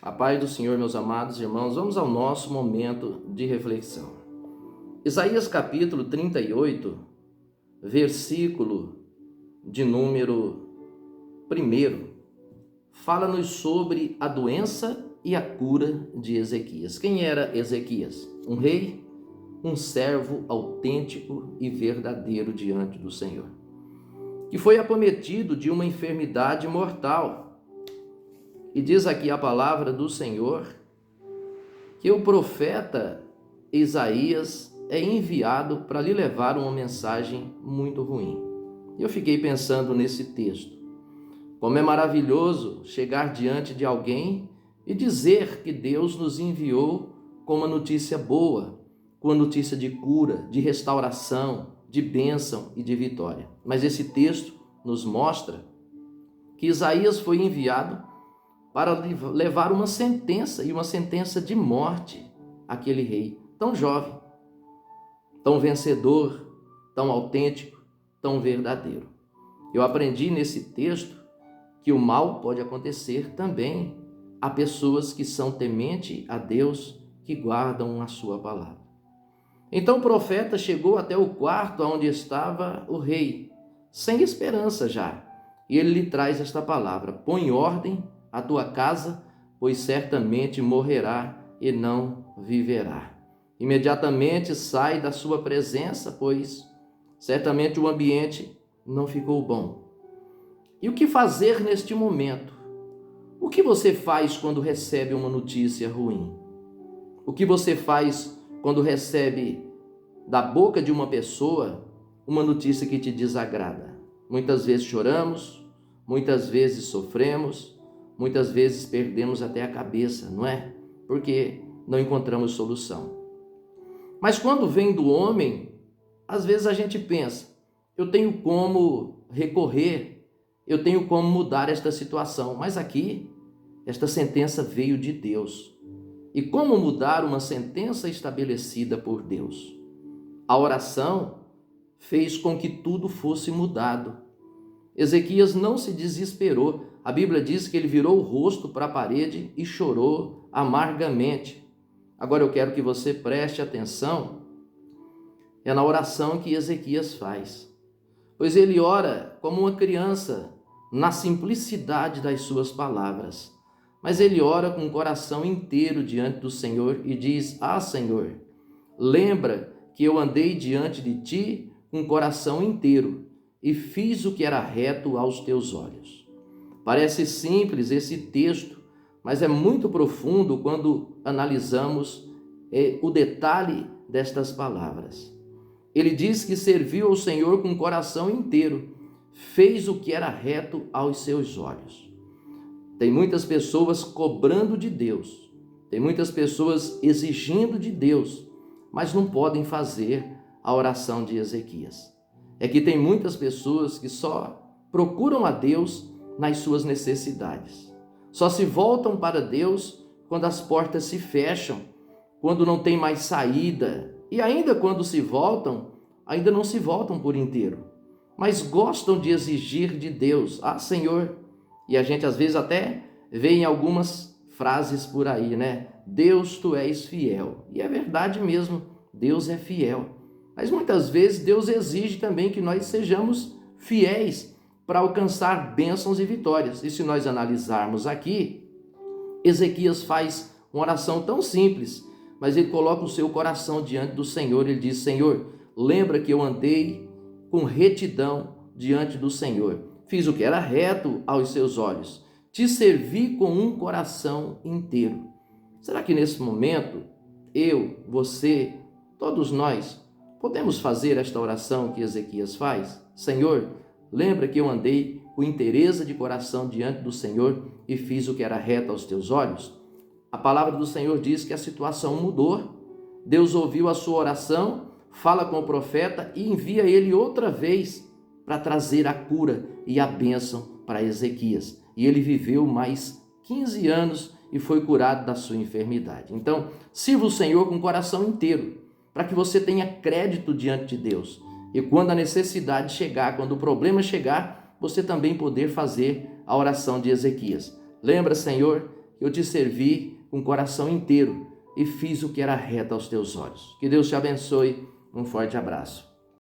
A paz do Senhor, meus amados irmãos, vamos ao nosso momento de reflexão. Isaías capítulo 38, versículo de número 1, fala-nos sobre a doença e a cura de Ezequias. Quem era Ezequias? Um rei, um servo autêntico e verdadeiro diante do Senhor, que foi acometido de uma enfermidade mortal. E diz aqui a palavra do Senhor que o profeta Isaías é enviado para lhe levar uma mensagem muito ruim. Eu fiquei pensando nesse texto. Como é maravilhoso chegar diante de alguém e dizer que Deus nos enviou com uma notícia boa, com uma notícia de cura, de restauração, de bênção e de vitória. Mas esse texto nos mostra que Isaías foi enviado para levar uma sentença, e uma sentença de morte àquele rei tão jovem, tão vencedor, tão autêntico, tão verdadeiro. Eu aprendi nesse texto que o mal pode acontecer também a pessoas que são tementes a Deus, que guardam a sua palavra. Então o profeta chegou até o quarto onde estava o rei, sem esperança já, e ele lhe traz esta palavra: põe em ordem a tua casa, pois certamente morrerá e não viverá. Imediatamente sai da sua presença, pois certamente o ambiente não ficou bom. E o que fazer neste momento? O que você faz quando recebe uma notícia ruim? O que você faz quando recebe da boca de uma pessoa uma notícia que te desagrada? Muitas vezes choramos, muitas vezes sofremos, muitas vezes perdemos até a cabeça, não é? Porque não encontramos solução. Mas quando vem do homem, às vezes a gente pensa, eu tenho como recorrer, eu tenho como mudar esta situação. Mas aqui, esta sentença veio de Deus. E como mudar uma sentença estabelecida por Deus? A oração fez com que tudo fosse mudado. Ezequias não se desesperou. A Bíblia diz que ele virou o rosto para a parede e chorou amargamente. Agora eu quero que você preste atenção, é na oração que Ezequias faz. Pois ele ora como uma criança, na simplicidade das suas palavras. Mas ele ora com o coração inteiro diante do Senhor e diz: Ah, Senhor, lembra que eu andei diante de ti com o coração inteiro e fiz o que era reto aos teus olhos. Parece simples esse texto, mas é muito profundo quando analisamos o detalhe destas palavras. Ele diz que serviu ao Senhor com o coração inteiro, fez o que era reto aos seus olhos. Tem muitas pessoas cobrando de Deus, tem muitas pessoas exigindo de Deus, mas não podem fazer a oração de Ezequias. É que tem muitas pessoas que só procuram a Deus nas suas necessidades. Só se voltam para Deus quando as portas se fecham, quando não tem mais saída. E ainda quando se voltam, ainda não se voltam por inteiro. Mas gostam de exigir de Deus: Ah, Senhor. E a gente às vezes até vê em algumas frases por aí, né? Deus, tu és fiel. E é verdade mesmo, Deus é fiel. Mas muitas vezes Deus exige também que nós sejamos fiéis para alcançar bênçãos e vitórias. E se nós analisarmos aqui, Ezequias faz uma oração tão simples, mas ele coloca o seu coração diante do Senhor. Ele diz: Senhor, lembra que eu andei com retidão diante do Senhor. Fiz o que era reto aos seus olhos. Te servi com um coração inteiro. Será que nesse momento, eu, você, todos nós, podemos fazer esta oração que Ezequias faz? Senhor, lembra que eu andei com inteireza de coração diante do Senhor e fiz o que era reto aos teus olhos? A palavra do Senhor diz que a situação mudou. Deus ouviu a sua oração, fala com o profeta e envia ele outra vez para trazer a cura e a bênção para Ezequias. E ele viveu mais 15 anos e foi curado da sua enfermidade. Então, sirva o Senhor com o coração inteiro, para que você tenha crédito diante de Deus. E quando a necessidade chegar, quando o problema chegar, você também poder fazer a oração de Ezequias. Lembra, Senhor, eu te servi com o coração inteiro e fiz o que era reto aos teus olhos. Que Deus te abençoe. Um forte abraço.